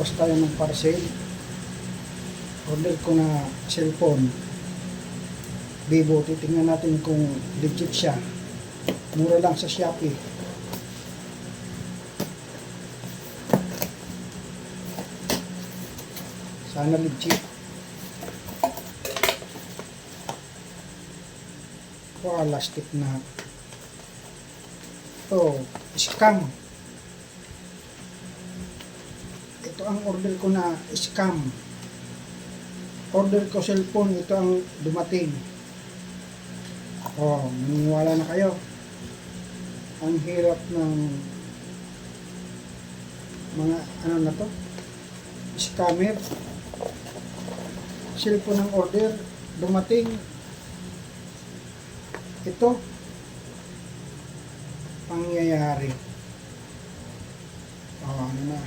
Request tayo ng parcel. Order ko na cellphone. Vivo. Titingnan natin kung legit siya. Mura lang sa Shopee. Sana legit. Plastic na. Ito, scam. Ito ang order ko na scam. Order ko cellphone, ito ang dumating. Oh, naniniwala na kayo. Ang hirap ng mga ano na to, scammer. Cellphone ng order, dumating. Ito pangyayari. Oh, ano na.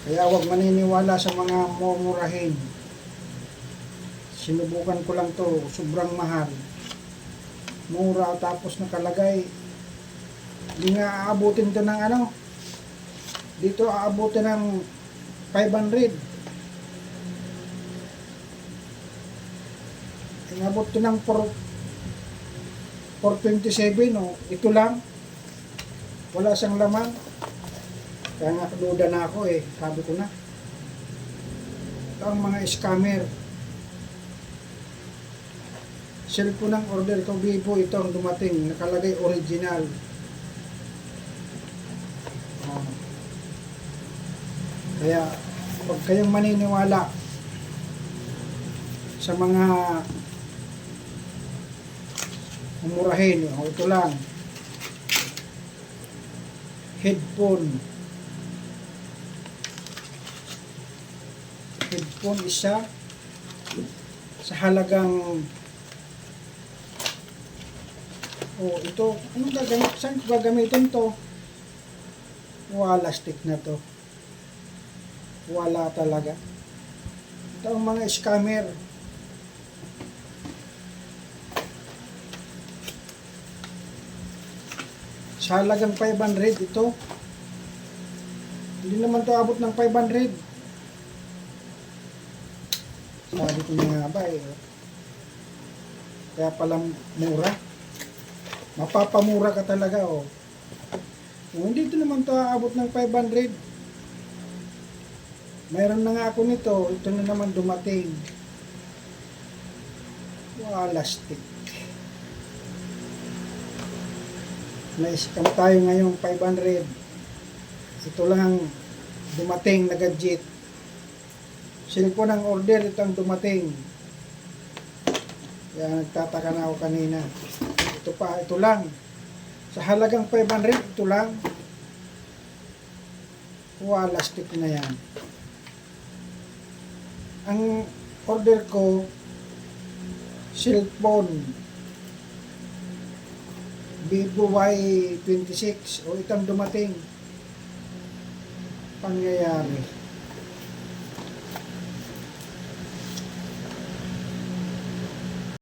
Kaya huwag maniniwala sa mga mumurahin. Sinubukan ko lang to, sobrang mahal. Mura tapos nakalagay. Hindi nga aabutin to ng ano. Dito aabutin ng 500. Inabot to ng 427, oh. Ito lang. Wala siyang laman. Kaya nga kaluda na ako eh. Sabi ko na. Ito ang mga scammer. Cellphone ng order ko, Vivo, ito ang dumating. Nakalagay original. Oh. Kaya, huwag kayong maniniwala sa mga umurahin. O, ito lang. Headphone. Headphone isa sa halagang ito. Anong gagamit? Saan ko gagamitin to? Wala stick na to. Wala talaga. Ito ang mga scammer. Sa halagang 500 ito. Hindi naman to abot ng 500. Sabi ko nga ba eh. Kaya palang mura. Mapapamura ka talaga oh. Hindi ito naman to abot ng 500. Mayroon na nga ako nito. Ito na naman dumating. Wala stick. Na-scam tayo ngayong 500. Ito lang dumating na gadget. Cellphone ng order, ito ang dumating. Kaya nagtataka na ako kanina. Ito pa, ito lang. Sa halagang 500, ito lang. Wala stick na yan. Ang order ko, cellphone Vivo Y26. O itang dumating. Pangyayari.